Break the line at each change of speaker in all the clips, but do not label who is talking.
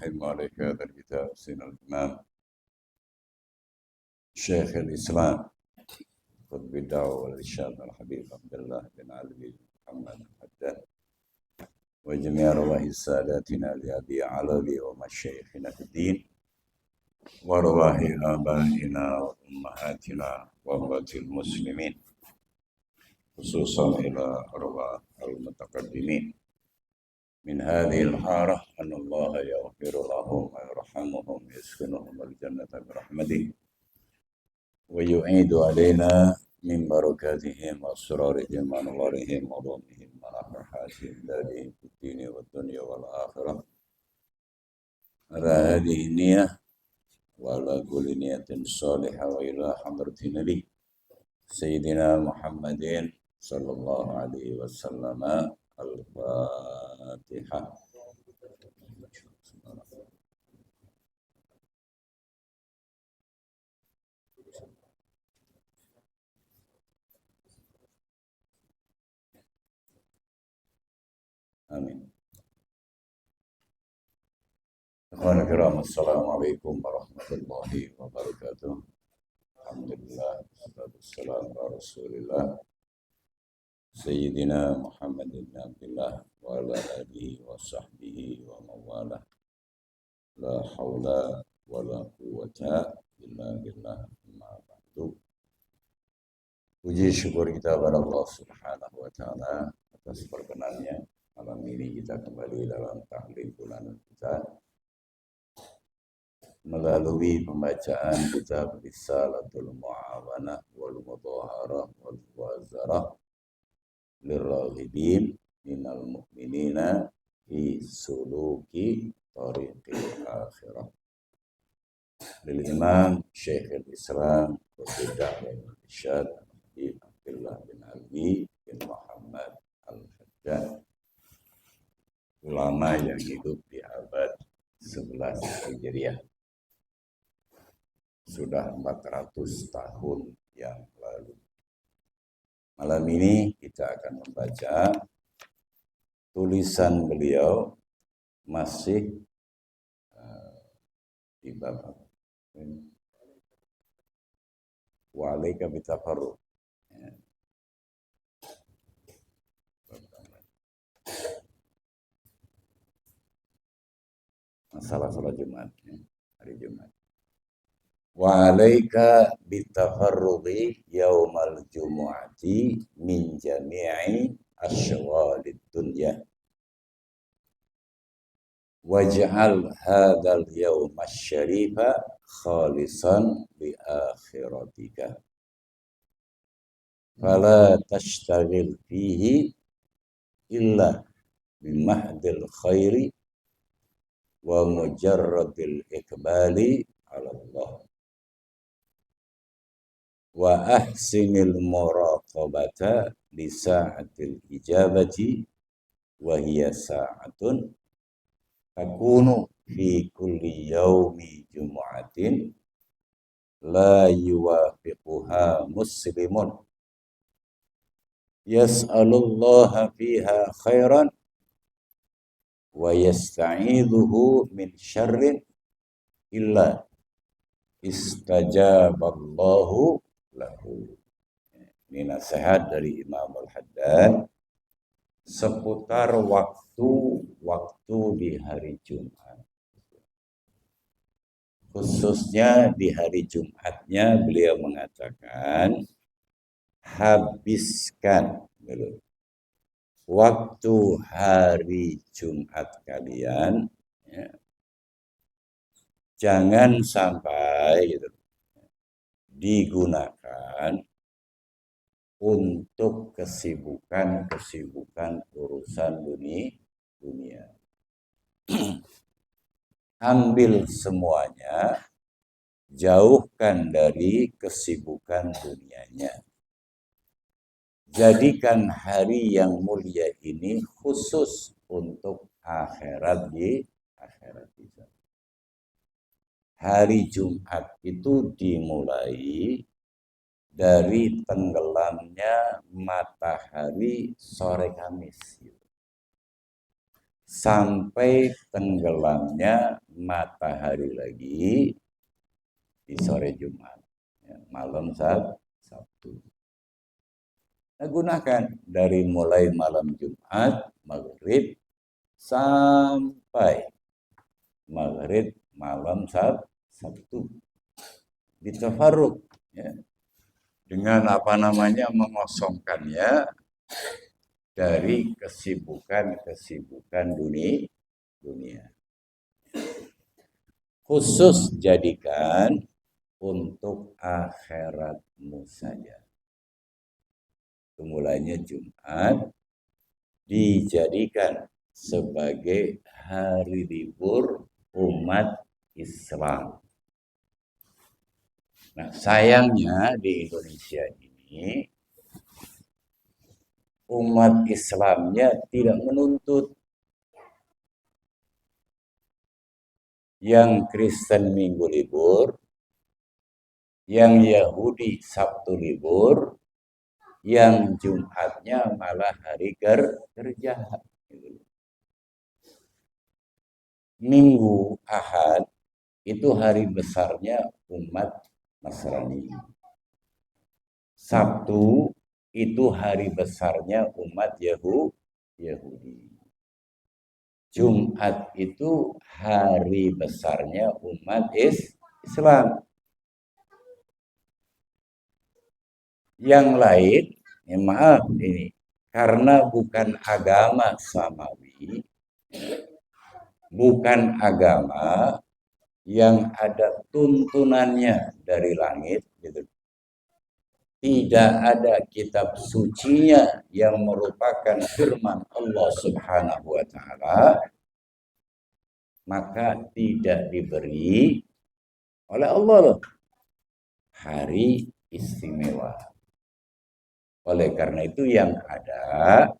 الرحيم عليك هذا الكتاب سين الإمام شيخ الإسلام قطب الدعوة والإرشاد الحبيب عبد الله بن علي محمد الحداد وجميع أرواح ساداتنا لأبي علوي ومشايخنا في الدين وأرواح آبائنا وأمهاتنا وأموات المسلمين خصوصا إلى أرواح المتقدمين من هذه الحارة أن الله يغفر لهم ويرحمهم ويسكنهم الجنة برحمته ويعيد علينا من بركاتهم وأسرارهم وأنوارهم وعلومهم ونفحاتهم دارهم في الدين والدنيا والآخرة على هذه النية وعلى كل نية صالحة وإلى حضرة النبي سيدنا محمد صلى الله عليه وسلم الفاتحة. Amin. Ikhwan kiram, assalamualaikum warahmatullahi wabarakatuh. Alhamdulillah, wassalamu ala rasulillah Sayyidina Muhammad bin Abdullah wa ala alihi wa sahbihi wa mawalah. La hawla wa la quwwata illa billah. Amma ba'du. Puji syukur kita kepada Allah Subhanahu wa taala atas perkenannya. Malam ini kita kembali dalam tahlil bulanan kita melalui pembacaan kitab Risalatul Mu'awanah wal Mudhaharah wal Muwazarah lirraghibin minal mu'minina fi suluki tariqil akhirah lil Imam Syekh al-Islam Qutb Da'wah wal Irsyad Habib Abdullah bin Ali bin Muhammad al-Haddad, ulama yang hidup di abad 11 Hijriah. Sudah 400 tahun yang lalu. Malam ini kita akan membaca tulisan beliau masih di bab wa'alaika bitafarruq. Masalah sholat Jumat, hari Jumat. Wa alaika bitafarruqi yaumal jumu'ati min jami'i asyghhalid dunya waj'al hadzal yaumash syarifa khalisan li akhiratika fala tashtaghil fihi illa bimahdil khairi wa mujarradil iqbali ala Allah wa ahsinil muraqabata li sa'atil ijabati wa hiya sa'atun takunu fi kulli yaumi jumu'atin la yuwafiquha muslimun yas'alullaha fiha khairan wa yasta'idhuhu min syarrin illa istajaballahu lahu. Ini nasihat dari Imam Al-Haddad seputar waktu di hari Jumat. Khususnya di hari Jumatnya beliau mengatakan habiskan waktu hari Jumat kalian ya, jangan sampai digunakan untuk kesibukan urusan dunia. Ambil semuanya, jauhkan dari kesibukan dunianya. Jadikan hari yang mulia ini khusus untuk akhirat kita. Hari Jumat itu dimulai dari tenggelamnya matahari sore Kamis sampai tenggelamnya matahari lagi di sore Jumat, ya, malam Sabtu. Nah, gunakan dari mulai malam Jumat, maghrib, sampai maghrib malam Sabtu. Ditafarruq, ya, dengan mengosongkannya dari kesibukan dunia. Khusus jadikan untuk akhiratmu saja. Mulainya Jumat dijadikan sebagai hari libur umat Islam. Nah, sayangnya di Indonesia ini umat Islamnya tidak menuntut. Yang Kristen Minggu libur, yang Yahudi Sabtu libur, yang Jumatnya malah hari kerja. Minggu Ahad itu hari besarnya umat Nasrani. Sabtu itu hari besarnya umat Yahudi. Jumat itu hari besarnya umat Islam. Yang lain, ya maaf ini, karena bukan agama samawi, bukan agama yang ada tuntunannya dari langit, gitu. Tidak ada kitab sucinya yang merupakan firman Allah Subhanahu wa Ta'ala, maka tidak diberi oleh Allah loh hari istimewa. Oleh karena itu yang ada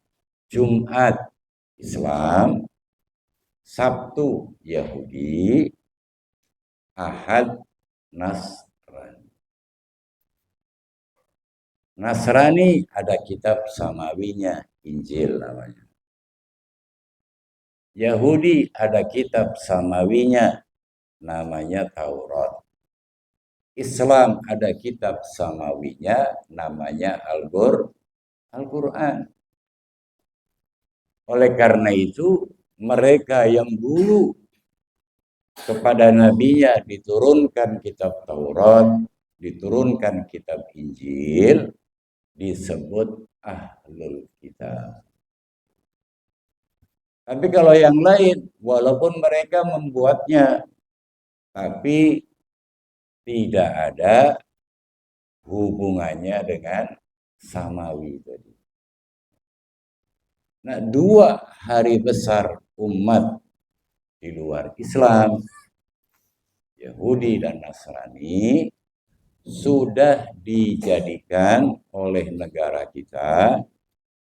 Jumat Islam, Sabtu Yahudi, Ahad Nasrani. Nasrani ada kitab samawinya, Injil namanya. Yahudi ada kitab samawinya, namanya Taurat. Islam ada kitab samawinya, namanya Al-Quran. Oleh karena itu, mereka yang dulu kepada nabinya diturunkan kitab Taurat, diturunkan kitab Injil, disebut ahlul kitab. Tapi kalau yang lain, walaupun mereka membuatnya, tapi tidak ada hubungannya dengan samawi tadi. Nah, dua hari besar umat di luar Islam, Yahudi dan Nasrani, sudah dijadikan oleh negara kita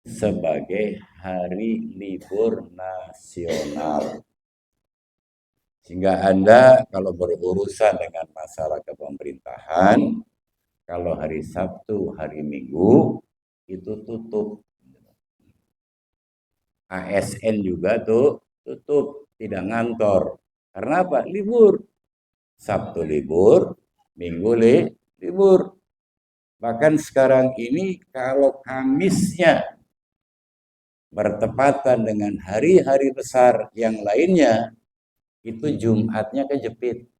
sebagai hari libur nasional. Sehingga Anda kalau berurusan dengan masalah kepemerintahan, kalau hari Sabtu, hari Minggu, itu tutup. ASN juga tutup, tidak ngantor. Karena apa? Libur. Sabtu libur, Minggu libur. Bahkan sekarang ini kalau Kamisnya bertepatan dengan hari-hari besar yang lainnya, itu Jumatnya kejepit.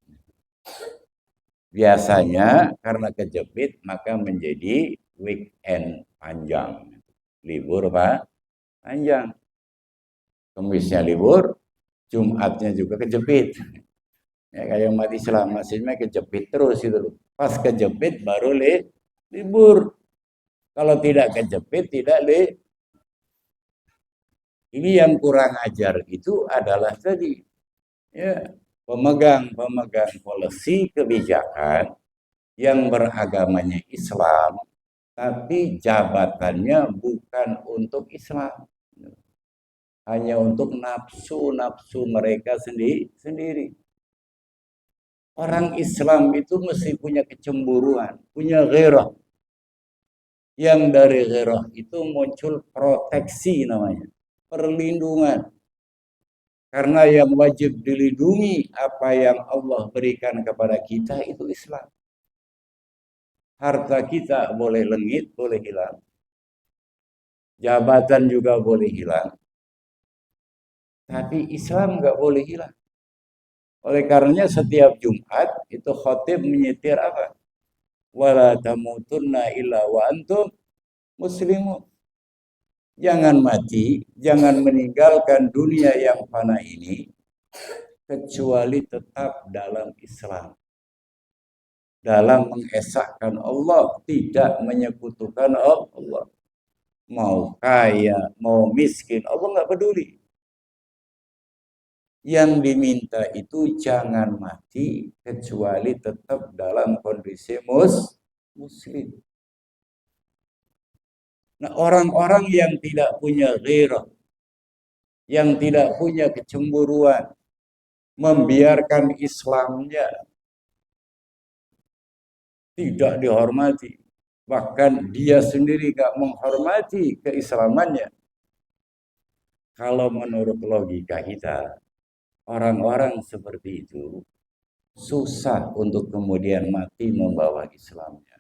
Biasanya karena kejepit maka menjadi weekend panjang. Libur Pak, panjang. Kamisnya libur, Jumatnya juga kejepit. Ya, kayak umat Islam maksudnya kejepit terus itu. Pas kejepit baru libur. Kalau tidak kejepit tidak Ini yang kurang ajar itu adalah tadi ya, pemegang polisi kebijakan yang beragamanya Islam tapi jabatannya bukan untuk Islam. Hanya untuk nafsu mereka sendiri. Orang Islam itu mesti punya kecemburuan, punya ghairah. Yang dari ghairah itu muncul proteksi namanya, perlindungan. Karena yang wajib dilindungi apa yang Allah berikan kepada kita itu Islam. Harta kita boleh lengit, boleh hilang. Jabatan juga boleh hilang. Tapi Islam nggak boleh hilang. Oleh karenanya setiap Jumat itu khotib menyetir apa? Wala tamutunna illa wa antum muslimun. Jangan mati, jangan meninggalkan dunia yang fana ini kecuali tetap dalam Islam. Dalam mengesahkan Allah, tidak menyekutukan Allah. Mau kaya, mau miskin, Allah nggak peduli. Yang diminta itu jangan mati kecuali tetap dalam kondisi muslim. Nah, orang-orang yang tidak punya ghairah, yang tidak punya kecemburuan, membiarkan Islamnya tidak dihormati, bahkan dia sendiri gak menghormati keislamannya. Kalau menurut logika kita, orang-orang seperti itu susah untuk kemudian mati membawa Islamnya.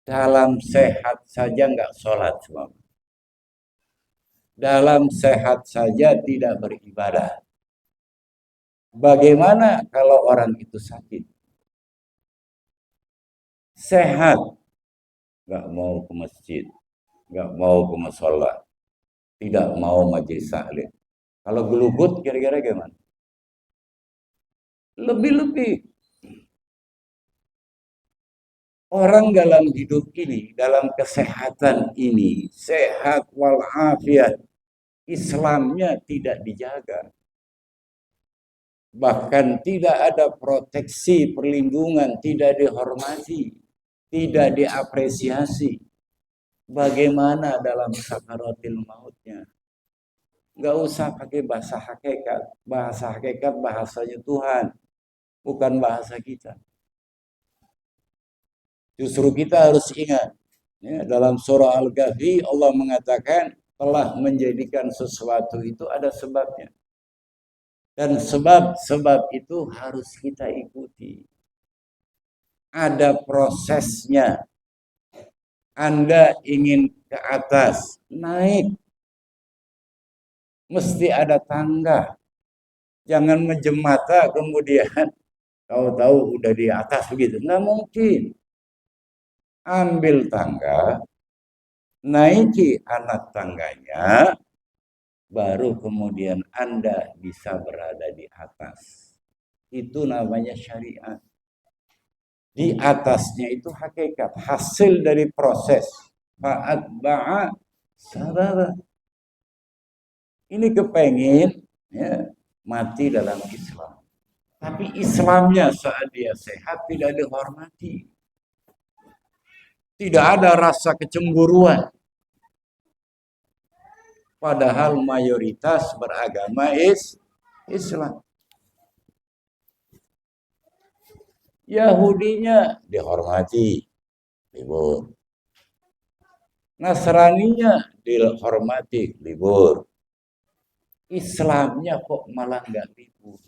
Dalam sehat saja nggak sholat semua. Dalam sehat saja tidak beribadah. Bagaimana kalau orang itu sakit? Sehat, nggak mau ke masjid, nggak mau ke musola, tidak mau majelis taklim. Kalau gelubut kira-kira gimana? Lebih-lebih. Orang dalam hidup ini, dalam kesehatan ini, sehat walafiat, Islamnya tidak dijaga. Bahkan tidak ada proteksi, perlindungan, tidak dihormati, tidak diapresiasi. Bagaimana dalam sakaratil mautnya? Nggak usah pakai bahasa hakikat. Bahasa hakikat bahasanya Tuhan, bukan bahasa kita. Justru kita harus ingat, ya, dalam surah Al-Kahfi Allah mengatakan telah menjadikan sesuatu itu ada sebabnya. Dan sebab-sebab itu harus kita ikuti. Ada prosesnya. Anda ingin ke atas, naik. Mesti ada tangga. Jangan menjemata kemudian tahu-tahu udah di atas begitu. Nggak mungkin. Ambil tangga, naiki anak tangganya, baru kemudian Anda bisa berada di atas. Itu namanya syariat. Di atasnya itu hakikat, hasil dari proses. Fa'atba'a sababa. Ini kepengin ya, mati dalam Islam. Tapi Islamnya saat dia sehat tidak dihormati. Tidak ada rasa kecemburuan. Padahal mayoritas beragama Islam. Yahudinya dihormati, libur. Nasraninya dihormati, libur. Islamnya kok malah nggak libur.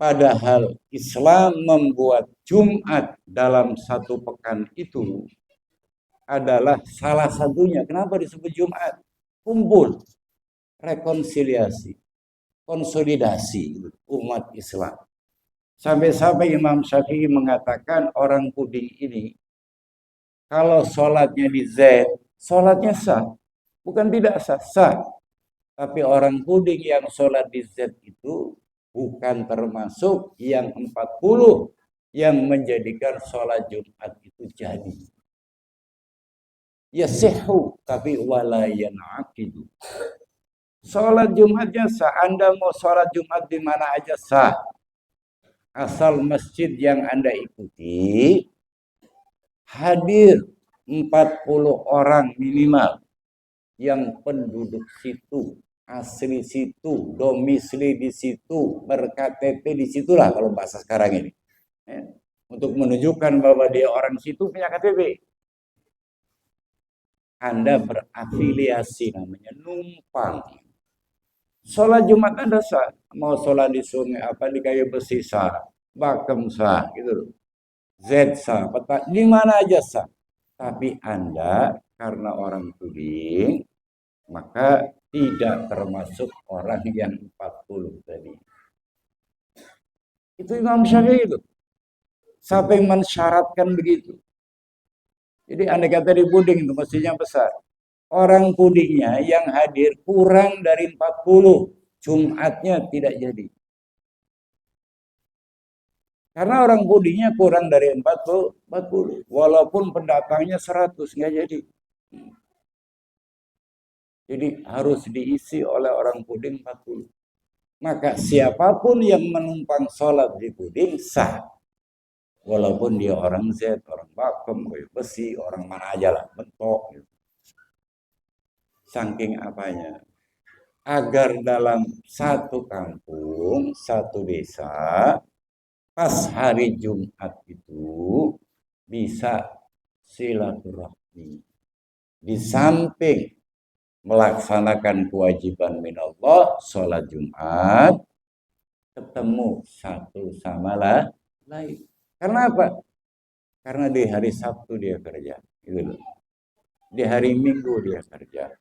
Padahal Islam membuat Jumat dalam satu pekan itu adalah salah satunya. Kenapa disebut Jumat? Kumpul, rekonsiliasi, konsolidasi umat Islam. Sampai-sampai Imam Syafi'i mengatakan orang Puding ini kalau sholatnya di Z, sholatnya sah. Bukan tidak sah, sah. Tapi orang Puding yang sholat di Z itu bukan termasuk yang 40 yang menjadikan sholat Jumat itu jadi. Ya sehu, tapi walayan akidu. Sholat Jumatnya sah. Anda mau sholat Jumat di mana aja sah. Asal masjid yang Anda ikuti hadir 40 orang minimal yang penduduk situ, asli situ, domisili di situ, ber-KTP di situlah kalau bahasa sekarang ini. Ya. Untuk menunjukkan bahwa dia orang situ punya KTP. Anda berafiliasi namanya numpang. Sholat Jumat ada sah. Mau sholat di sungai apa di kayu besi sah, bakem sah, gitu loh. Z sah, peta, di mana aja sah. Tapi Anda karena orang puding, maka tidak termasuk orang yang 40 tadi. Itu Imam Syafi'i itu. Siapa yang mensyaratkan begitu? Jadi andai kata di puding itu mestinya besar. Orang pudingnya yang hadir kurang dari 40. Jumatnya tidak jadi. Karena orang pudingnya kurang dari 40. Walaupun pendatangnya 100, nggak jadi. Jadi harus diisi oleh orang puding 40. Maka siapapun yang menumpang sholat di puding sah. Walaupun dia orang Z, orang Bakem, besi, orang mana aja lah, bentok. Gitu. Saking apanya? Agar dalam satu kampung, satu desa, pas hari Jumat itu bisa silaturahmi. Di samping melaksanakan kewajiban minallah, sholat Jumat, ketemu satu sama lain. Karena apa? Karena di hari Sabtu dia kerja. Gitu. Di hari Minggu dia kerja.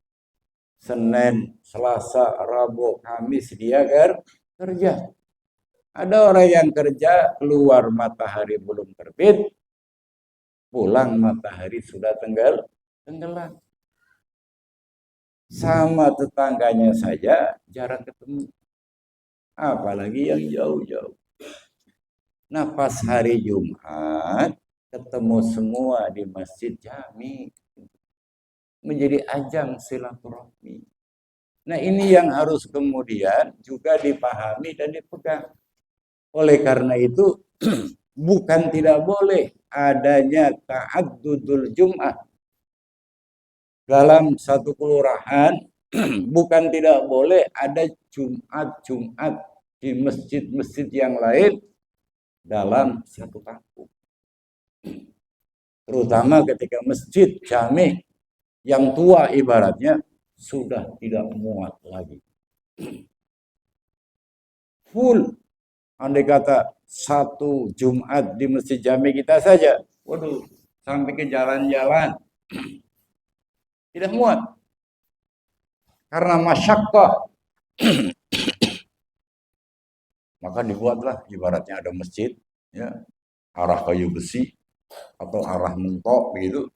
Senin, Selasa, Rabu, Kamis dia kerja. Ada orang yang kerja keluar matahari belum terbit, pulang matahari sudah tenggelam. Sama tetangganya saja jarang ketemu. Apalagi yang jauh-jauh. Nah pas hari Jumat ketemu semua di Masjid Jami. Menjadi ajang silaturahmi. Nah ini yang harus kemudian juga dipahami dan dipegang. Oleh karena itu bukan tidak boleh adanya ta'addudul Jum'ah dalam satu kelurahan. Bukan tidak boleh ada Jumat di masjid-masjid yang lain dalam satu kampung. Terutama ketika masjid jami yang tua ibaratnya sudah tidak muat lagi. Full. Andai kata satu Jumat di masjid jami kita saja. Waduh, sampai ke jalan-jalan. Tidak muat. Karena masyakkah. Maka dibuatlah ibaratnya ada masjid. Ya, arah kayu besi. Atau arah mentok begitu.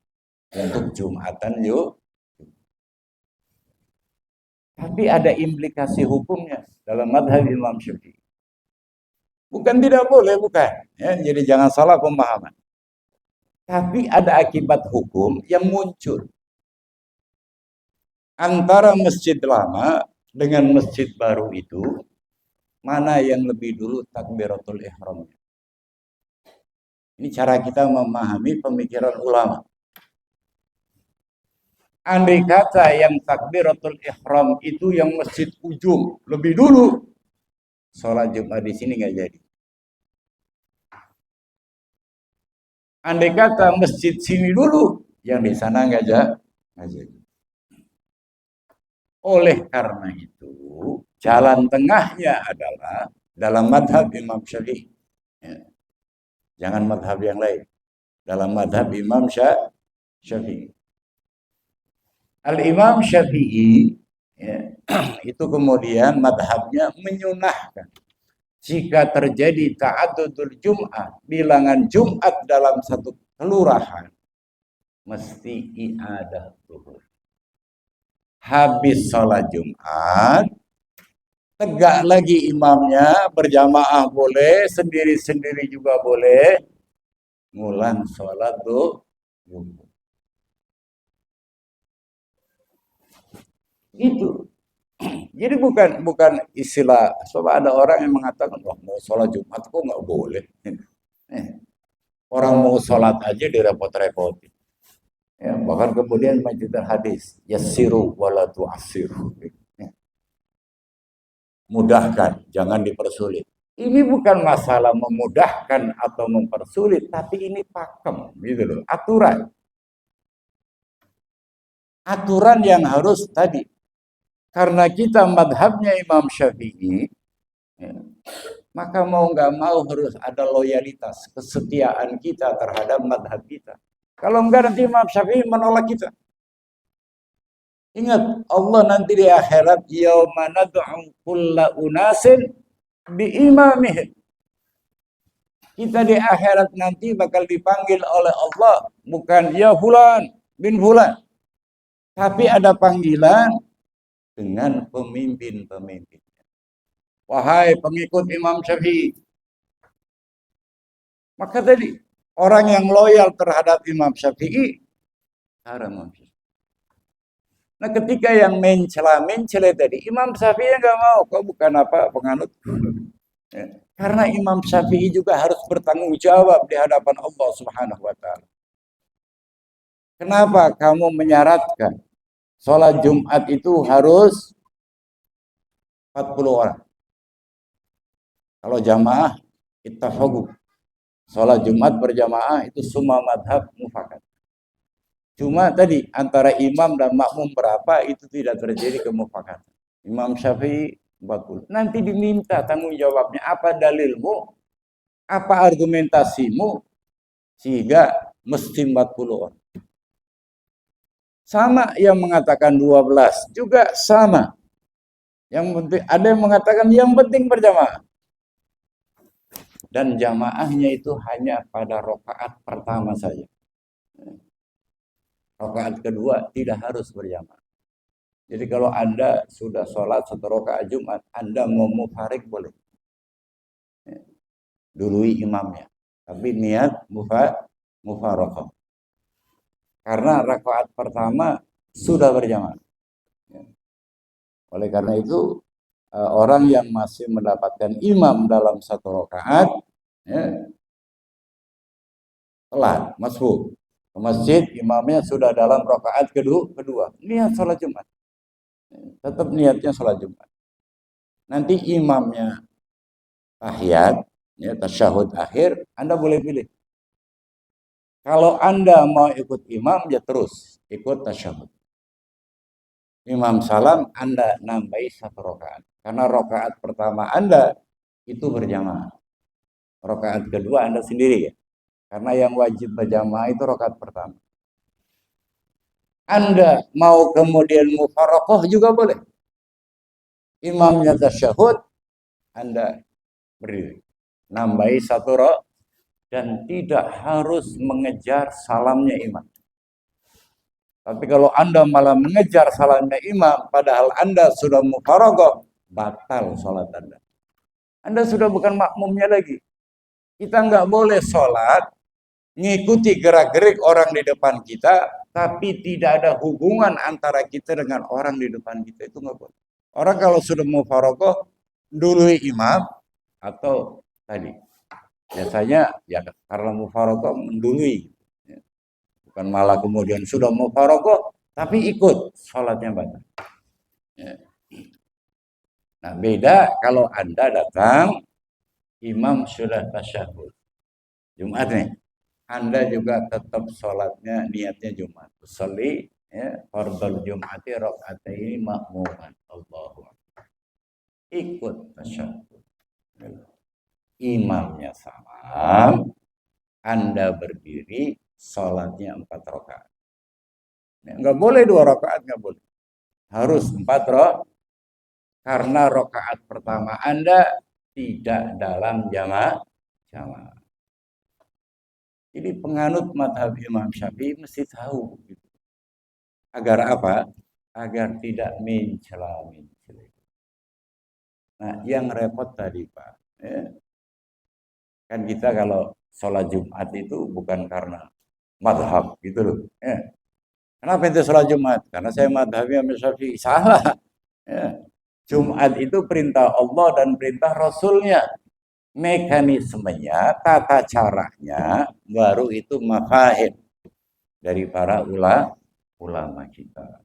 Untuk Jumatan yuk. Tapi ada implikasi hukumnya dalam madhab Imam Syafi'i. Bukan tidak boleh, bukan. Ya, jadi jangan salah pemahaman. Tapi ada akibat hukum yang muncul. Antara masjid lama dengan masjid baru itu, mana yang lebih dulu takbiratul ihramnya? Ini cara kita memahami pemikiran ulama. Andai kata yang takbiratul ihram itu yang masjid ujung lebih dulu, sholat Jumat di sini nggak jadi. Andai kata masjid sini dulu, yang di sana nggak jadi. Oleh karena itu, jalan tengahnya adalah dalam madhab Imam Syafi'i. Ya. Jangan madhab yang lain. Dalam madhab Imam Syafi'i. Al-Imam Syafi'i ya, itu kemudian madhabnya menyunahkan jika terjadi ta'addudul Jum'ah, bilangan Jumat dalam satu kelurahan, mesti i'adah zuhur. Habis sholat Jumat, tegak lagi imamnya, berjamaah boleh, sendiri-sendiri juga boleh, ngulang sholat zuhur. Gitu. Jadi bukan istilah. Coba ada orang yang mengatakan, wah mau sholat Jumat kok nggak boleh. Orang mau sholat aja direpot-repotin. Ya, bahkan kemudian majudan hadis, yassiru wala tu'assiru. Mudahkan, jangan dipersulit. Ini bukan masalah memudahkan atau mempersulit, tapi ini pakem, gitu loh, aturan. Aturan yang harus tadi karena kita madhabnya Imam Syafi'i, ya, maka mau nggak mau harus ada loyalitas, kesetiaan kita terhadap madhab kita. Kalau enggak nanti Imam Syafi'i menolak kita. Ingat, Allah nanti di akhirat, yauma nad'u kulla unasin bi imamihim. Kita di akhirat nanti bakal dipanggil oleh Allah, bukan ya fulan bin fulan, tapi ada panggilan dengan pemimpin-pemimpin. Wahai pengikut Imam Syafi'i. Maka tadi, orang yang loyal terhadap Imam Syafi'i, Imam Syafi'i. Nah ketika yang mencela tadi, Imam Syafi'i nggak mau, kau bukan apa penganut. Ya. Karena Imam Syafi'i juga harus bertanggung jawab di hadapan Allah Subhanahu wa Ta'ala. Kenapa kamu menyaratkan sholat Jumat itu harus 40 orang? Kalau jamaah, ittafaqu. Sholat Jumat berjamaah itu semua madhab mufakat. Cuma tadi antara imam dan makmum berapa itu tidak terjadi kemufakatan. Imam Syafi'i 40. Nanti diminta tanggung jawabnya, apa dalilmu? Apa argumentasimu? Sehingga mesti 40 orang. Sama yang mengatakan 12 juga sama. Yang penting ada yang mengatakan yang penting berjamaah. Dan jamaahnya itu hanya pada rakaat pertama saja. Rakaat kedua tidak harus berjamaah. Jadi kalau Anda sudah sholat 1 rakaat Jumat, Anda mau mufarik boleh. Dului imamnya. Tapi niat mufarokoh. Karena rakaat pertama sudah berjamaah. Oleh karena itu, orang yang masih mendapatkan imam dalam 1 rakaat, ya, telat, masuk ke masjid, imamnya sudah dalam rakaat kedua, niat sholat Jumat. Tetap niatnya sholat Jumat. Nanti imamnya tahiyat, ya, tasyahud akhir, Anda boleh pilih. Kalau Anda mau ikut imam, ya terus ikut tasyahud. Imam salam, Anda nambahi 1 rakaat. Karena rakaat pertama Anda itu berjamaah. Rakaat kedua Anda sendiri, ya. Karena yang wajib berjamaah itu rakaat pertama. Anda mau kemudian mufarokoh juga boleh. Imamnya tasyahud, Anda berdiri. Nambahi 1 rakaat dan tidak harus mengejar salamnya imam. Tapi kalau Anda malah mengejar salamnya imam, padahal Anda sudah mufarokoh, batal sholat Anda. Anda sudah bukan makmumnya lagi. Kita nggak boleh sholat ngikuti gerak-gerik orang di depan kita, tapi tidak ada hubungan antara kita dengan orang di depan kita, itu nggak boleh. Orang kalau sudah mufarokoh, dulu imam atau tadi biasanya ya karena mufarokoh mendului, bukan malah kemudian sudah mufarokoh tapi ikut sholatnya banyak. Nah beda kalau Anda datang, imam sudah tasyahud Jumat nih, Anda juga tetap sholatnya niatnya Jumat. Usolli, ya, fardhu Jum'ati rakaataini makmuman. Allahu akbar. Ikut tasyahud. Imamnya salam, Anda berdiri, sholatnya 4 rakaat. Enggak boleh 2 rakaat, enggak boleh. Harus 4 rakaat. Karena rakaat pertama Anda tidak dalam jamaah. Jadi penganut madhab Imam Syafi'i mesti tahu. Gitu. Agar apa? Agar tidak mencela. Nah, yang repot tadi Pak, ya, kan kita kalau sholat Jumat itu bukan karena madhab gitu loh. Ya. Kenapa itu sholat Jumat? Karena saya madhabnya Imam Syafi'i. Salah. Ya. Jumat itu perintah Allah dan perintah Rasulnya. Mekanismenya, tata caranya, baru itu mafahim dari para ulama kita.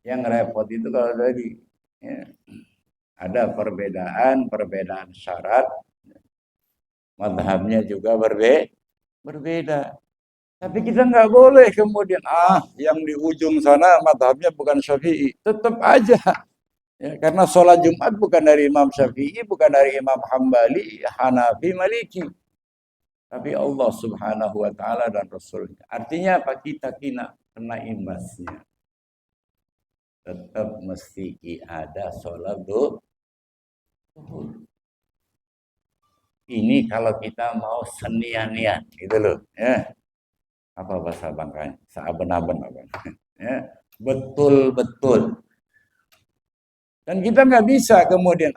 Yang repot itu kalau tadi, ya, ada perbedaan syarat, madhabnya juga berbeda. Tapi kita nggak boleh kemudian, yang di ujung sana madhabnya bukan Syafi'i. Tetap aja. Ya, karena sholat Jumat bukan dari Imam Syafi'i, bukan dari Imam Hambali, Hanafi, Maliki. Tapi Allah Subhanahu wa taala dan Rasulnya. Artinya apa? Kita kena imbasnya. Tetap mesti ada sholat duhur. Ini kalau kita mau senian-nian, gitu loh. Ya. Apa bahasa Bangkanya? Seaben-aben apa? Ya. Betul-betul. Dan kita nggak bisa kemudian,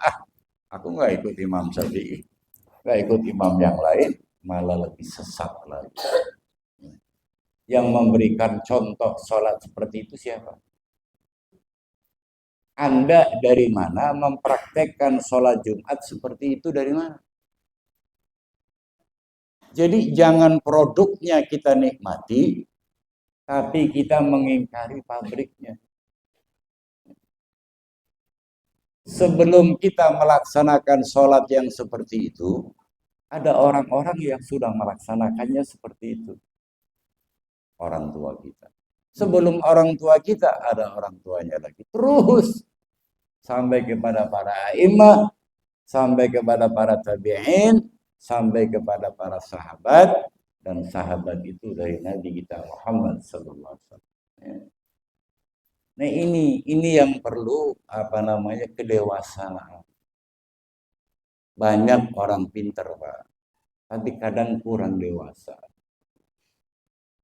aku nggak ikut Imam Syafi'i, nggak ikut imam yang lain, malah lebih sesat lagi. Yang memberikan contoh sholat seperti itu siapa? Anda dari mana mempraktekkan sholat Jumat seperti itu dari mana? Jadi jangan produknya kita nikmati, tapi kita mengingkari pabriknya. Sebelum kita melaksanakan sholat yang seperti itu, ada orang-orang yang sudah melaksanakannya seperti itu. Orang tua kita. Sebelum orang tua kita, ada orang tuanya lagi. Terus sampai kepada para imam, sampai kepada para tabi'in, sampai kepada para sahabat, dan sahabat itu dari Nabi kita Muhammad sallallahu alaihi wasallam. Nah ini yang perlu kedewasaan. Banyak orang pintar, Pak, tapi kadang kurang dewasa.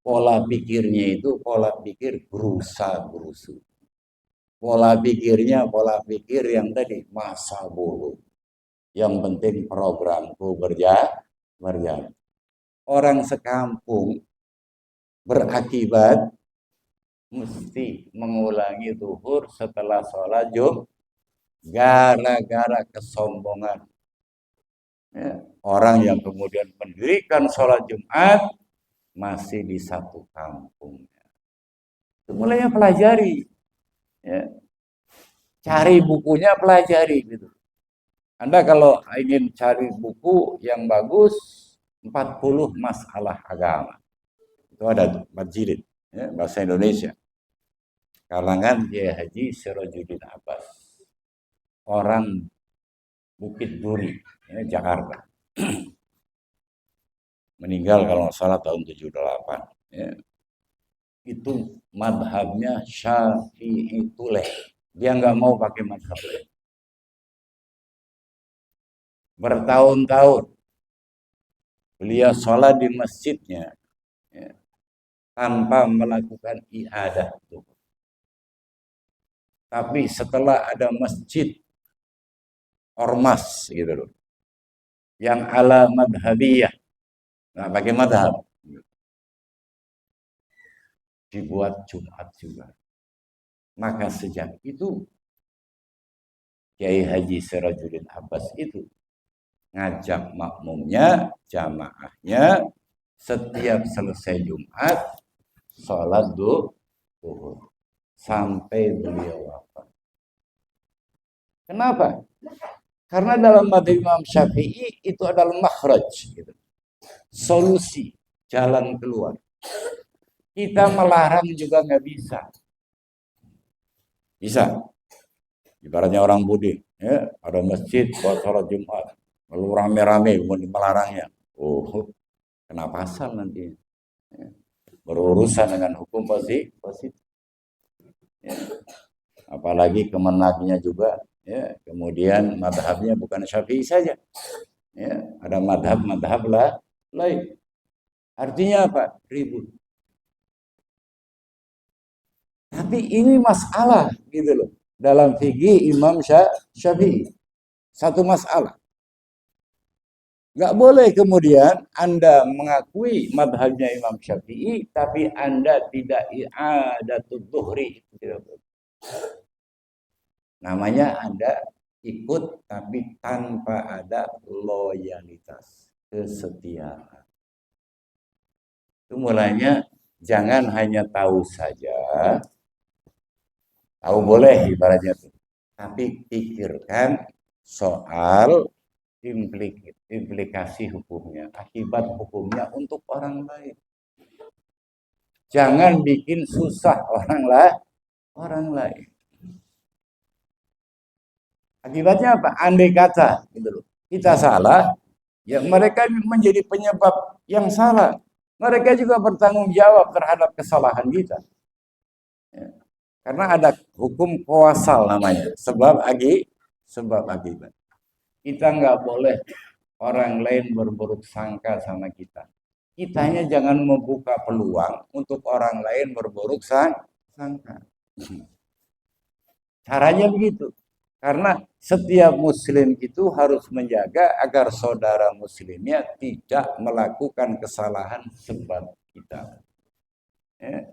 Pola pikirnya itu pola pikir berusaha-berusu. Pola pikirnya pola pikir yang tadi masa bodoh. Yang penting programku berjalan. Orang sekampung berakibat mesti mengulangi zuhur setelah sholat Jumat gara-gara kesombongan. Ya, orang yang kemudian mendirikan sholat Jumat masih di satu kampung. Mulainya pelajari, ya. Cari bukunya, pelajari gitu. Anda kalau ingin cari buku yang bagus, 40 masalah agama. Itu ada 4 jilid, ya, bahasa Indonesia. Kalangan Kiai Haji Sirajuddin Abbas. Orang Bukit Duri, ya, Jakarta. Meninggal kalau nggak salah tahun 78. Ya. Itu madhabnya Syafi'i tuleh. Dia nggak mau pakai madhab lain. Bertahun-tahun beliau sholat di masjidnya, ya, tanpa melakukan iadah. Tapi setelah ada masjid ormas gitu loh, yang ala madhabiyah, nggak pakai madhab, dibuat Jumat juga. Maka sejak itu Kiai Haji Sirajuddin Abbas itu ngajak makmumnya, jamaahnya, setiap selesai Jumat sholat duhur sampai beliau wafat. Kenapa? Karena dalam madhab Imam Syafi'i itu adalah makhraj, gitu. Solusi, jalan keluar. Kita melarang juga nggak bisa. Bisa. Ibaratnya orang budi, ya, ada masjid buat sholat Jumat, lalu rame-rame melarangnya. Oh, kena pasal nanti. Ya. Berurusan dengan hukum positif. Ya. Apalagi kemenagnya juga, ya. Kemudian madhabnya bukan Syafi'i saja, ya. Ada madhab lah lain. Artinya apa? Ribut. Tapi ini masalah gitu loh. Dalam fikih Imam Syafi'i. Satu masalah. Nggak boleh kemudian Anda mengakui madhabnya Imam Syafi'i, tapi Anda tidak i'adatul dhuhri. Namanya Anda ikut, tapi tanpa ada loyalitas, kesetiaan. Itu mulanya jangan hanya tahu saja, tahu boleh ibaratnya, tapi pikirkan soal implikasi hukumnya, akibat hukumnya untuk orang lain. Jangan bikin susah orang lain. Akibatnya apa? Andai kata gitu loh, kita salah, ya mereka menjadi penyebab yang salah. Mereka juga bertanggung jawab terhadap kesalahan kita. Ya. Karena ada hukum kuasal namanya, sebab akibat. Kita nggak boleh orang lain berburuk sangka sama kita. Kitanya jangan membuka peluang untuk orang lain berburuk sangka. Caranya begitu. Karena setiap muslim itu harus menjaga agar saudara muslimnya tidak melakukan kesalahan sebab kita. Ya.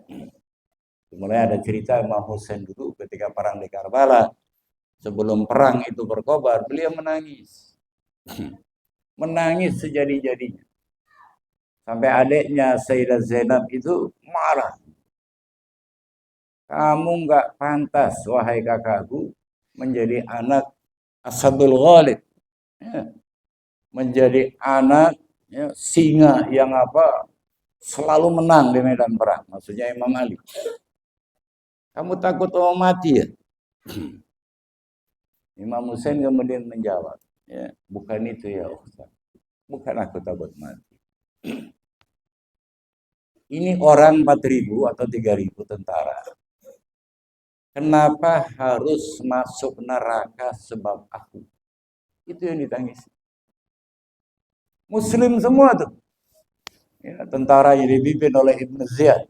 Mulai ada cerita Imam Husain dulu ketika perang di Karbala. Sebelum perang itu berkobar, beliau menangis. Menangis sejadi-jadinya. Sampai adiknya Sayyidah Zainab itu marah. Kamu nggak pantas, wahai kakakku, menjadi anak Asadul Ghalib. Ya. Menjadi anak ya, singa yang apa selalu menang di medan perang. Maksudnya Imam Ali. Kamu takut mau mati ya? Imam Husain kemudian menjawab, ya, bukan itu ya Ustaz. Bukan aku takut mati. Ini orang 4.000 atau 3.000 tentara. Kenapa harus masuk neraka sebab aku? Itu yang ditangis. Muslim semua tuh. Ya, tentara yang dipimpin oleh Ibn Ziyad.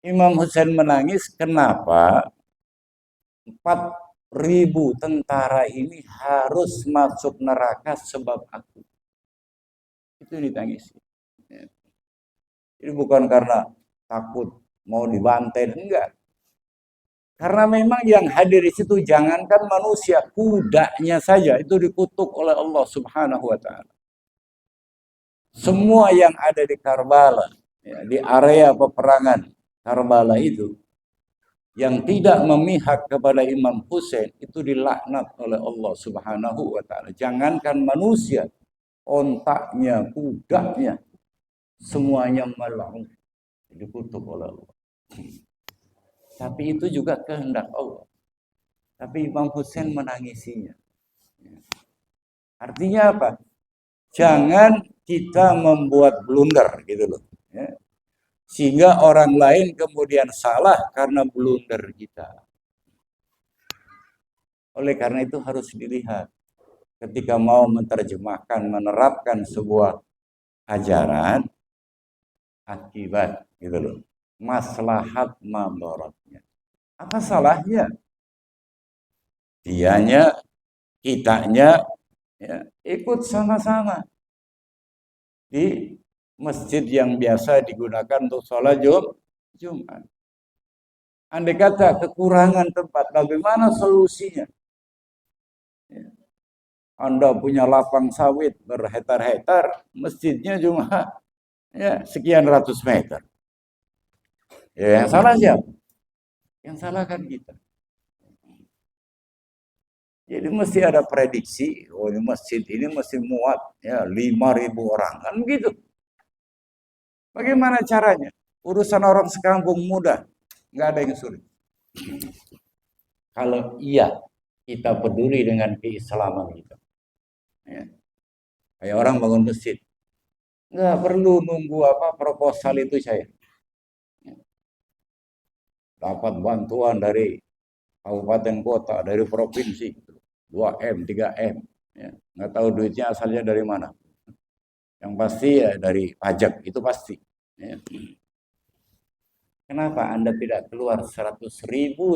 Imam Husain menangis, kenapa 4.000 tentara ini harus masuk neraka sebab aku? Itu yang ditangis. Ya. Ini bukan karena takut mau dibantai, enggak. Karena memang yang hadir di situ jangankan manusia, kudanya saja itu dikutuk oleh Allah Subhanahu wa taala. Semua yang ada di Karbala, ya, di area peperangan Karbala itu yang tidak memihak kepada Imam Husain itu dilaknat oleh Allah Subhanahu wa taala. Jangankan manusia, ontaknya, kudanya semuanya mal'un, dikutuk oleh Allah. Tapi itu juga kehendak Allah. Tapi Imam Husain menangisinya. Artinya apa? Jangan kita membuat blunder gitu loh. Ya. Sehingga orang lain kemudian salah karena blunder kita. Oleh karena itu harus dilihat. Ketika mau menerjemahkan, menerapkan sebuah ajaran, akibat gitu loh. Maslahat madaratnya. Apa salahnya? Dianya, kitanya ya, ikut sama-sama di masjid yang biasa digunakan untuk sholat Jumat. Andai kata kekurangan tempat, bagaimana solusinya? Ya. Anda punya lapang sawit berhektar-hektar, masjidnya cuma ya, sekian ratus meter. Ya, yang salah siapa? Yang salah kan kita. Jadi mesti ada prediksi, oh ini masjid ini mesti muat ya 5.000 orang kan begitu. Bagaimana caranya? Urusan orang sekampung mudah, nggak ada yang sulit. Kalau iya kita peduli dengan keislaman kita, ya. Kayak orang bangun masjid, nggak perlu nunggu apa proposal itu saya. Ya. Dapat bantuan dari kabupaten kota, dari provinsi, 2M, 3M. Ya. Nggak tahu duitnya asalnya dari mana. Yang pasti ya dari pajak, itu pasti. Ya. Kenapa Anda tidak keluar 100.000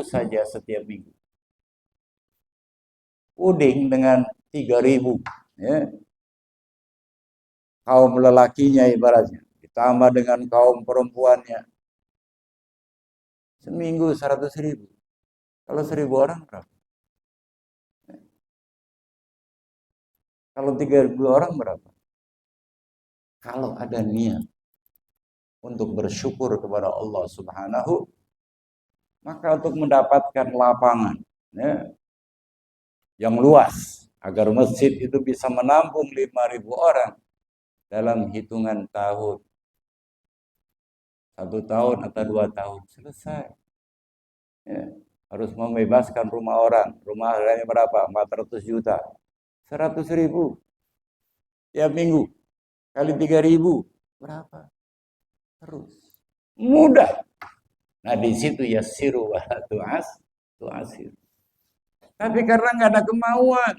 saja setiap minggu? Uding dengan 3.000. Ya. Kaum lelakinya ibaratnya. Ditambah dengan kaum perempuannya. Seminggu 100.000. Kalau 1.000 orang berapa? Kalau 3.000 orang berapa? Kalau ada niat untuk bersyukur kepada Allah Subhanahu, maka untuk mendapatkan lapangan ya, yang luas agar masjid itu bisa menampung 5.000 orang dalam hitungan tahun, 1 tahun atau 2 tahun selesai. Ya. Harus membebaskan rumah orang. Rumah harganya berapa? 400 juta. 100.000 tiap minggu. Kali 3.000. Berapa? Terus. Mudah. Nah di situ ya siru wa tu'asir. Tapi karena nggak ada kemauan.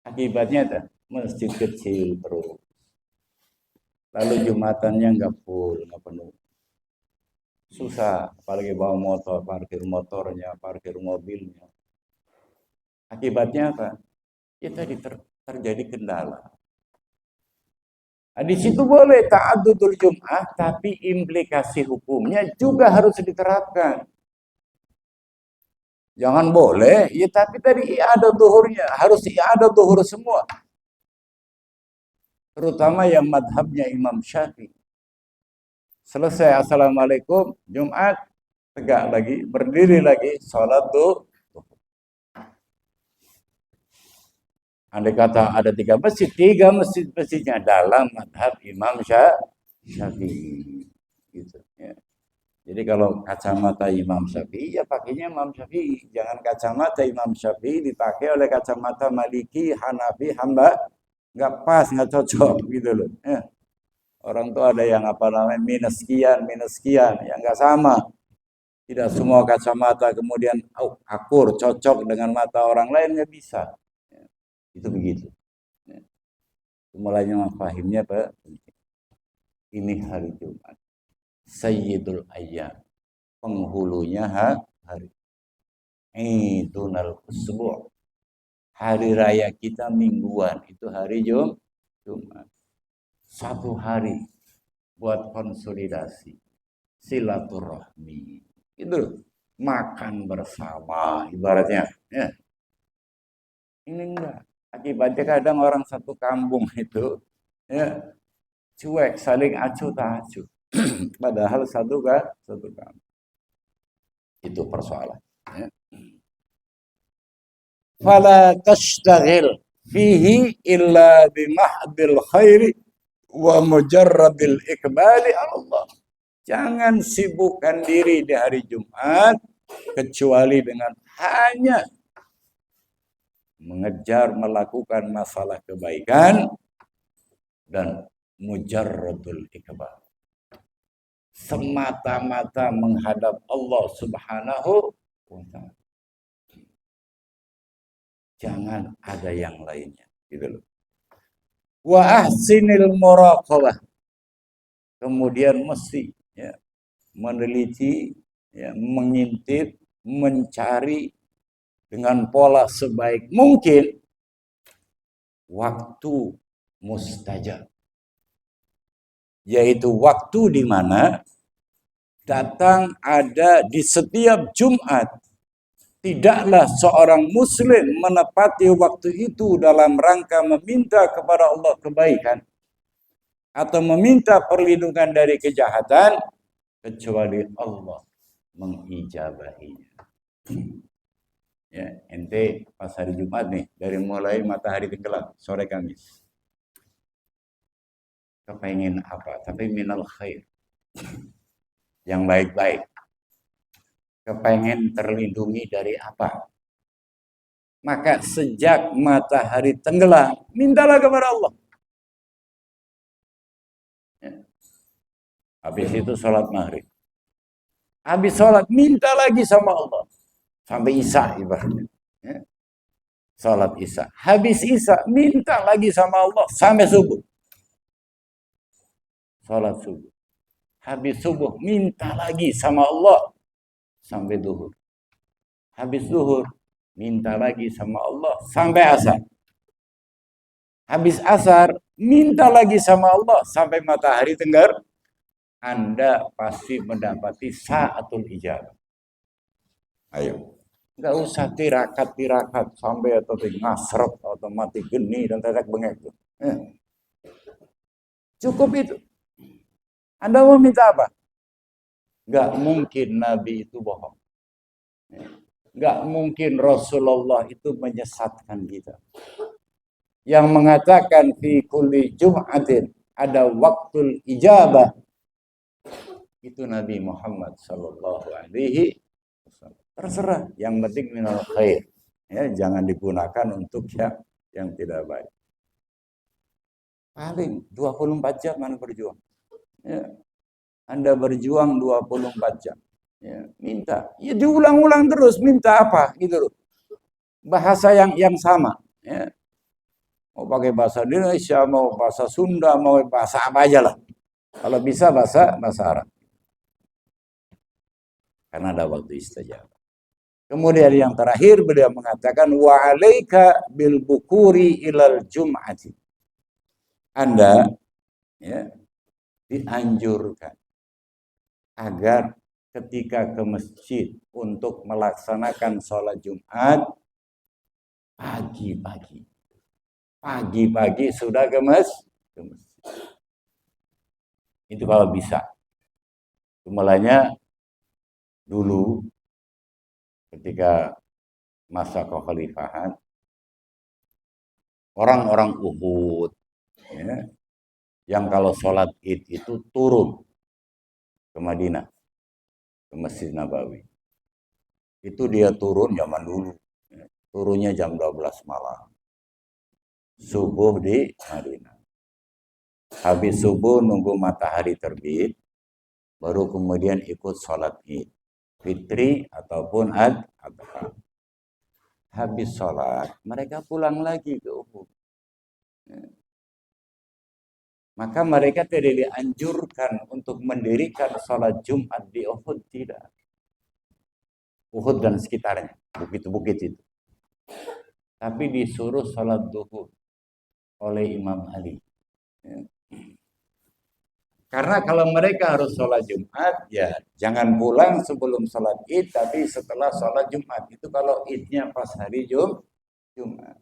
Akibatnya tuh, masjid kecil terus. Lalu Jumatannya nggak full, nggak penuh. Susah, apalagi bawa motor, parkir motornya, parkir mobilnya. Akibatnya apa? Ya tadi terjadi kendala. Nah, di situ boleh ta'addudul Jum'ah, tapi implikasi hukumnya juga harus diterapkan. Jangan boleh, ya tapi tadi ada duhurnya, harus ada duhur semua. Terutama yang madhabnya Imam Syafi'i. Selesai assalamualaikum, Jumat, tegak lagi, berdiri lagi, sholat duhur. Andai kata ada 3 masjid, 3 masjidnya dalam madhab Imam Syafi'i. Gitu, ya. Jadi kalau kacamata Imam Syafi'i, ya pakainya Imam Syafi'i. Jangan kacamata Imam Syafi'i dipakai oleh kacamata Maliki, Hanafi, Hamba. Nggak pas, nggak cocok gitu loh. Ya. Orang tuh ada yang apa namanya minus sekian, yang nggak sama. Tidak semua kacamata kemudian akur, cocok dengan mata orang lain, nggak bisa. Ya. Itu begitu. Ya. Mulainya memahaminya Pak. Ini hari Jumat. Sayyidul Ayyam. Penghulunya hari. Idul Usbu'. Hari raya kita mingguan. Itu hari Jumat. 1 hari buat konsolidasi. Silaturahmi. Itu makan bersama ibaratnya. Ya. Ini enggak. Akibatnya kadang orang satu kampung itu ya cuek, saling acuh tak acuh. Padahal satu kampung. Itu persoalan. Ya. Fala tashtaghil fihi illa bimahdil khairi wa mujarradil ikbali Allah. Jangan sibukkan diri di hari Jumat kecuali dengan hanya mengejar melakukan masalah kebaikan dan mujarradul ikbal. Semata-mata menghadap Allah Subhanahu wa ta'ala. Jangan ada yang lainnya, gitu loh. Wa ahsinil muraqabah. Kemudian mesti ya, meneliti, ya, mengintip, mencari dengan pola sebaik mungkin waktu mustajab. Yaitu waktu di mana datang ada di setiap Jumat. Tidaklah seorang muslim menepati waktu itu dalam rangka meminta kepada Allah kebaikan atau meminta perlindungan dari kejahatan kecuali Allah mengijabahinya. Ya, ente pas hari Jumat nih, dari mulai matahari tenggelam, sore Kamis. Kepengen apa? Tapi minal khair. Yang baik-baik. Kepengen terlindungi dari apa? Maka sejak matahari tenggelam, mintalah kepada Allah. Ya. Habis itu sholat maghrib. Habis sholat, minta lagi sama Allah. Sampai Isya ibaratnya. Ya. Sholat Isya. Habis Isya, minta lagi sama Allah. Sampai subuh. Sholat subuh. Habis subuh, minta lagi sama Allah. Sampai duhur. Habis duhur, minta lagi sama Allah. Sampai asar. Habis asar, minta lagi sama Allah. Sampai matahari tenggelam. Anda pasti mendapati sa'atul ijabah. Ayo. Enggak usah tirakat sampai atau ngasrep atau mati geni dan tetek bengek. Cukup itu. Anda mau minta apa? Enggak mungkin Nabi itu bohong. Enggak mungkin Rasulullah itu menyesatkan kita. Yang mengatakan fi kulli jum'atin ada waktu ijabah. Itu Nabi Muhammad sallallahu alaihi wasallam. Terserah, yang penting minal khair. Ya, jangan digunakan untuk yang tidak baik. Paling 24 jam Anda berjuang. Ya. Anda berjuang 24 jam. Ya, minta. Ya diulang-ulang terus, minta apa gitu loh. Bahasa yang sama, ya. Mau pakai bahasa Indonesia, mau bahasa Sunda, mau bahasa apa aja lah. Kalau bisa bahasa Arab. Karena ada waktu istajabah. Kemudian yang terakhir beliau mengatakan wa 'alaika bil bukuri ilal jum'ati. Anda ya dianjurkan agar ketika ke masjid untuk melaksanakan sholat Jumat pagi-pagi. Pagi-pagi sudah ke masjid. Itu kalau bisa. Mulanya dulu ketika masa kekhalifahan orang-orang Uhud ya, yang kalau sholat Id itu turun ke Madinah, ke Masjid Nabawi. Itu dia turun zaman dulu. Ya, turunnya jam 12 malam. Subuh di Madinah. Habis subuh nunggu matahari terbit, baru kemudian ikut sholat Id. Fitri ataupun Adha. Habis sholat, mereka pulang lagi ke Uhud. Maka mereka tidak dianjurkan untuk mendirikan sholat Jumat di Uhud, tidak. Uhud dan sekitarnya, bukit-bukit itu. Tapi disuruh sholat duhur oleh Imam Ali. Karena kalau mereka harus sholat Jumat, ya jangan pulang sebelum sholat Id, tapi setelah sholat Jumat. Itu kalau Idnya pas hari Jumat.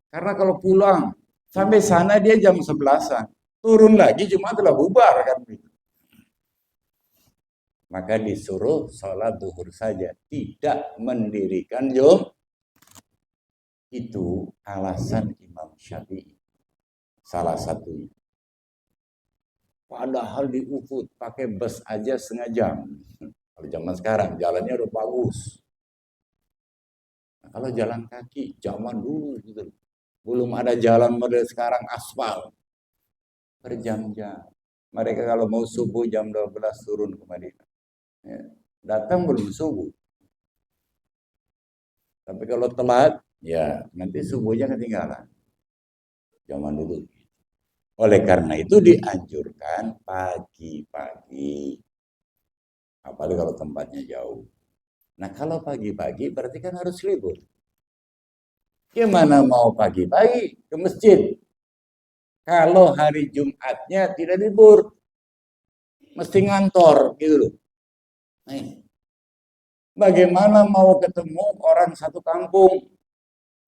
Karena kalau pulang sampai sana dia jam 11-an, turun lagi Jumat telah bubar kan. Maka disuruh sholat duhur saja, tidak mendirikan Jumat. Itu alasan Imam Syafi'i. Salah satunya. Padahal di Uhud pakai bus aja setengah jam. Kalau zaman sekarang jalannya udah bagus. Nah, kalau jalan kaki zaman dulu gitu. Belum ada jalan model sekarang aspal. Berjam-jam. Mereka kalau mau subuh jam 12 turun ke Madinah. Ya. Datang belum subuh. Tapi kalau telat, ya nanti subuhnya ketinggalan. Zaman dulu. Oleh karena itu dianjurkan pagi-pagi. Apalagi kalau tempatnya jauh. Nah kalau pagi-pagi berarti kan harus libur. Gimana mau pagi-pagi ke masjid? Kalau hari Jumatnya tidak libur. Mesti ngantor gitu loh. Nah, bagaimana mau ketemu orang satu kampung?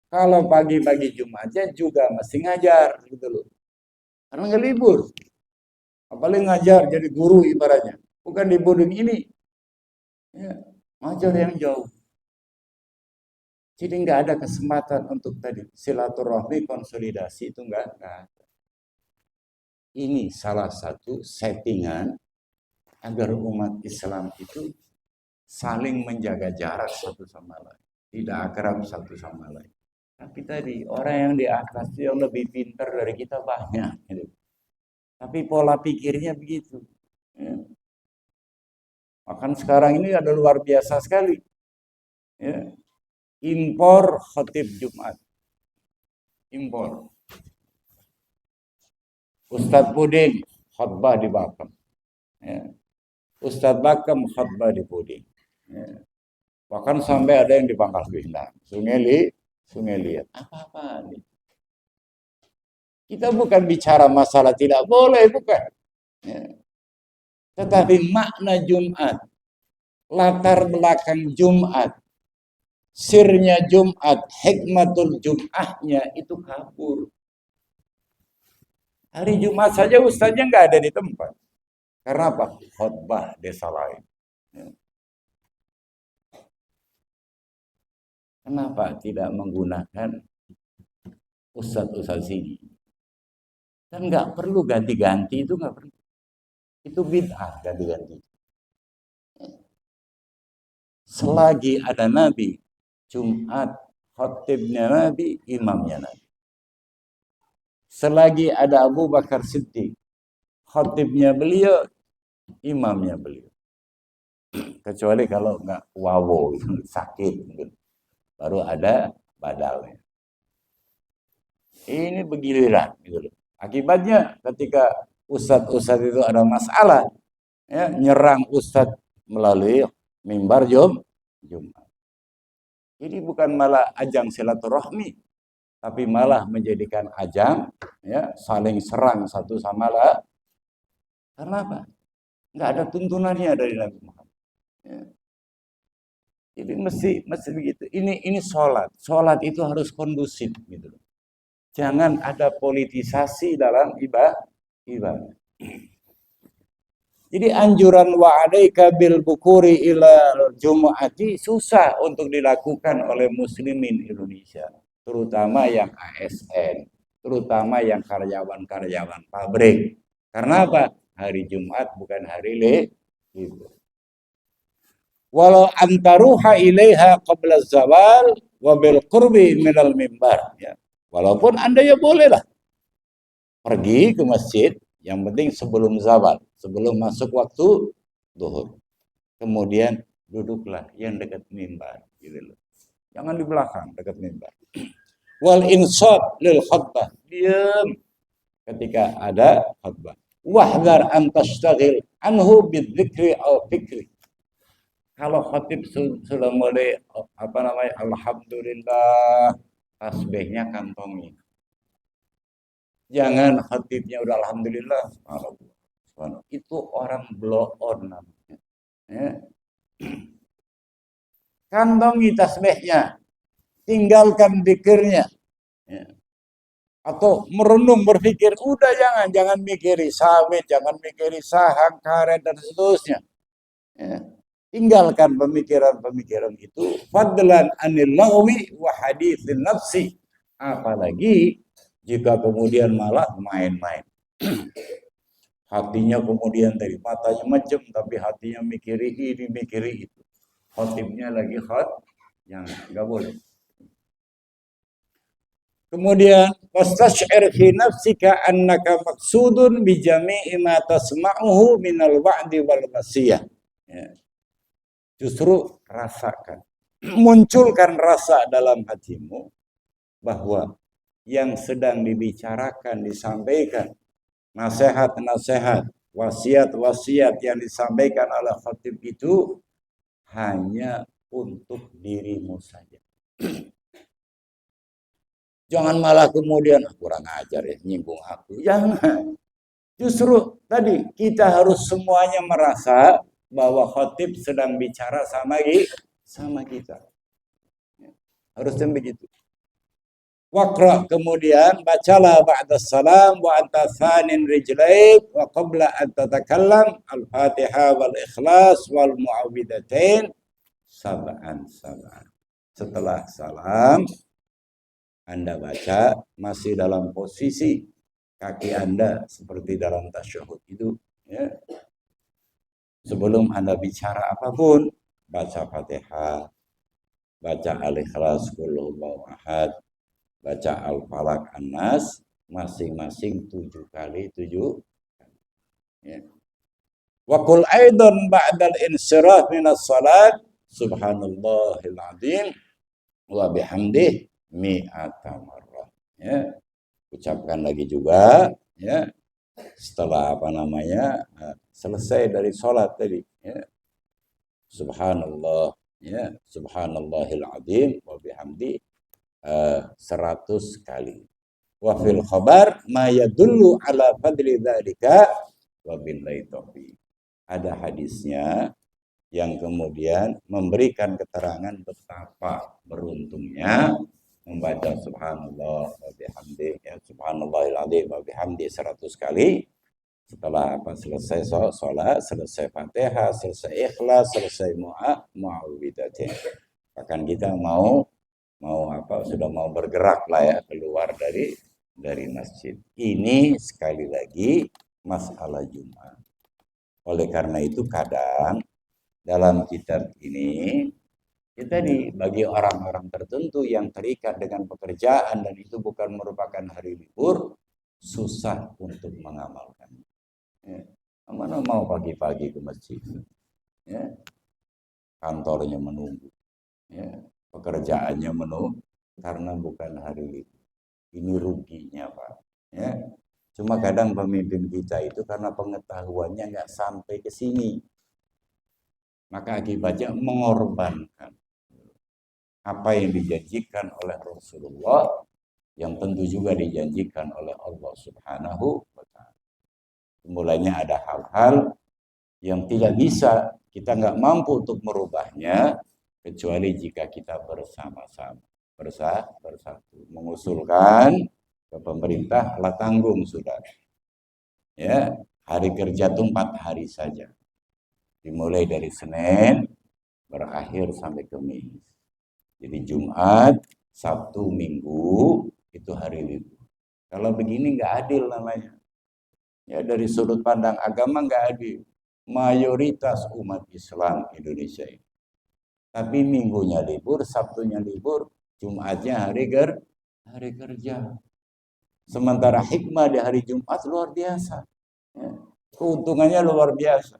Kalau pagi-pagi Jumatnya juga mesti ngajar gitu loh. Karena nggak libur. Apalagi ngajar jadi guru ibaratnya. Bukan di bodong ini. Ya, ngajar yang jauh. Jadi nggak ada kesempatan untuk tadi silaturahmi konsolidasi itu nggak ada. Ini salah satu settingan agar umat Islam itu saling menjaga jarak satu sama lain, tidak akrab satu sama lain. Tapi tadi orang yang di atas yang lebih pintar dari kita banyak. Gitu. Tapi pola pikirnya begitu. Ya. Bahkan sekarang ini ada luar biasa sekali. Ya. Impor khatib Jumat. Impor. Ustadz Puding khutbah di Batam. Ya. Ustadz Bakam khutbah di Puding. Ya. Bahkan sampai ada yang di Pangkal Pinang. Sungai Liat. Apa-apa nih. Kita bukan bicara masalah tidak boleh, bukan. Ya. Tetapi makna Jumat, latar belakang Jumat, sirnya Jumat, hikmatul Jum'ahnya itu kabur. Hari Jumat saja ustaznya nggak ada di tempat. Karena apa? Khutbah desa lain. Ya. Kenapa tidak menggunakan ustaz-ustaz sini? Dan nggak perlu ganti-ganti, itu nggak perlu. Itu bid'ah ganti-ganti. Selagi ada Nabi, Jumat khatibnya Nabi, imamnya Nabi. Selagi ada Abu Bakar Siddiq, khatibnya beliau, imamnya beliau. Kecuali kalau nggak wawo, sakit, baru ada badalnya. Ini bergiliran, gitu loh. Akibatnya ketika ustadz-ustadz itu ada masalah, ya, nyerang ustadz melalui mimbar Jumat. Ini bukan malah ajang silaturahmi, tapi malah menjadikan ajang, ya, saling serang satu sama lain. Karena apa? Nggak ada tuntunannya dari Nabi Muhammad. Ya. Jadi mesti begitu. Ini sholat. Sholat itu harus kondusif, gitu. Jangan ada politisasi dalam ibadah. Jadi anjuran wa'alaika bil bukuri ila jumu'ati susah untuk dilakukan oleh muslimin Indonesia, terutama yang ASN, terutama yang karyawan-karyawan pabrik. Karena apa? Hari Jumat bukan hari libur. Walau antaruha ilaiha qabla zawal wa bil qurbi minal mimbar, ya. Walaupun Anda ya bolehlah pergi ke masjid, yang penting sebelum zawal, sebelum masuk waktu zuhur. Kemudian duduklah yang dekat mimbar, gitu loh. Jangan di belakang dekat mimbar. Wal insat lil khutbah, diam ketika ada khutbah. Wahdar an tashtagil anhu bidzikri aw fikri. Kalau khatib sudah mulai alhamdulillah, tasbihnya kantongi. Jangan khatibnya udah alhamdulillah, itu orang blow on namanya. Ya. Kantongi tasbihnya, tinggalkan zikirnya. Ya. Atau merenung berpikir, udah jangan mikiri sawit, jangan mikiri sahang, karet dan seterusnya. Ya. Tinggalkan pemikiran-pemikiran itu. Fadlan anil lagwi wa haditsin nafsi. Apalagi jika kemudian malah main-main. Hatinya kemudian dari matanya macam, tapi hatinya mikiri ini, mikiri itu. Khotibnya lagi yang nggak boleh. Kemudian wastash'ir fi nafsika annaka maqsudun bi jami'i ma tasma'uhu minal wa'di wal wasiyah. Ya. Justru rasakan, munculkan rasa dalam hatimu bahwa yang sedang dibicarakan, disampaikan, nasihat-nasihat, wasiat-wasiat yang disampaikan oleh khatib itu hanya untuk dirimu saja. Jangan malah kemudian kurang ajar ya, nyinggung aku. Jangan. Justru tadi kita harus semuanya merasa bahwa khatib sedang bicara sama kita. Harusnya begitu. Waqra, kemudian bacalah ba'da salam wa anta thanin rijlaik wa qabla an tatakallam al-Fatihah wal Ikhlas wal Mu'awwidhatain sab'an. Setelah salam Anda baca masih dalam posisi kaki Anda seperti dalam tasyahud itu, ya. Sebelum Anda bicara apapun, baca Fatihah, baca Al-Ikhlas, Qul huwallahu ahad, baca Al-Falaq, An-Nas, masing-masing 7 kali 7. Ya. Wa qul aidan ba'dal insiraf minas salat, subhanallahil azim wa bihamdihi mi'ata marrah. Ya. Ucapkan lagi juga, ya. Setelah selesai dari sholat tadi, ya. Subhanallah, ya, subhanallahil azim wa bihamdi 100 kali. Wa fil khabar ma yadullu ala fadli dzalika wa billahi taufiq. Ada hadisnya yang kemudian memberikan keterangan betapa beruntungnya membaca subhanallah wa bihamdi, ya, subhanallahil azim wa bihamdi 100 kali. Setelah selesai sholat, selesai Fatihah, selesai Ikhlas, selesai Mu'awwidhatain. Bahkan kita sudah mau bergerak lah ya, keluar dari dari masjid. Ini sekali lagi masalah Jumat. Oleh karena itu kadang dalam kitab ini kita bagi orang-orang tertentu yang terikat dengan pekerjaan dan itu bukan merupakan hari libur, susah untuk mengamalkan. Ya. Mana mau pagi-pagi ke masjid? Ya. Kantornya menunggu, ya. Pekerjaannya menunggu karena bukan hari libur. Ini ruginya, Pak. Ya. Cuma kadang pemimpin kita itu karena pengetahuannya nggak sampai ke sini, maka akibatnya mengorbankan apa yang dijanjikan oleh Rasulullah, yang tentu juga dijanjikan oleh Allah Subhanahu wa Ta'ala. Mulanya ada hal-hal yang tidak bisa, kita nggak mampu untuk merubahnya kecuali jika kita bersama-sama, bersatu, mengusulkan ke pemerintah, alat tanggung sudah. Ya, hari kerja itu 4 hari saja, dimulai dari Senin berakhir sampai Kamis. Jadi Jumat, Sabtu, Minggu itu hari libur. Kalau begini nggak adil namanya. Ya dari sudut pandang agama nggak adil. Mayoritas umat Islam Indonesia ini. Tapi minggunya libur, Sabtunya libur, Jumatnya hari kerja. Sementara hikmah di hari Jumat luar biasa. Ya. Keuntungannya luar biasa.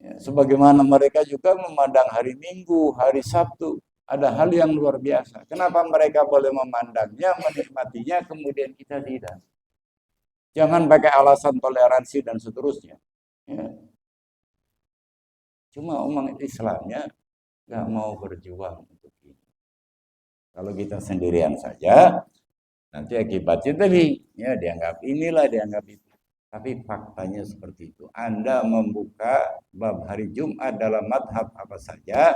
Ya, sebagaimana mereka juga memandang hari Minggu, hari Sabtu, ada hal yang luar biasa. Kenapa mereka boleh memandangnya, menikmatinya, kemudian kita tidak? Jangan pakai alasan toleransi dan seterusnya. Ya. Cuma umat Islamnya nggak mau berjuang untuk ini. Kalau kita sendirian saja, nanti akibatnya tadi, ya dianggap inilah, dianggap itu. Tapi faktanya seperti itu. Anda membuka bab hari Jumat dalam madhab apa saja,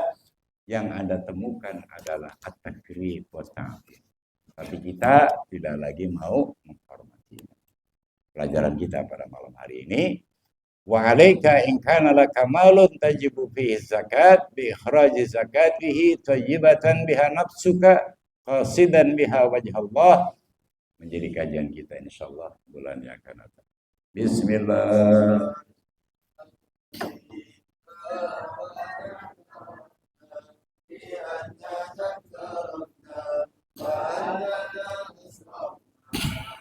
yang Anda temukan adalah at-takrib wa ta'zim. Tapi kita tidak lagi mau menghormati. Pelajaran kita pada malam hari ini, wa 'alaika in kana laka malun tajibu fihi zakat bi ikhraji zakatihi tayyibatan biha nafsuka qasidan biha wajh Allah, menjadi kajian kita insyaallah bulan yang akan datang. Bismillah.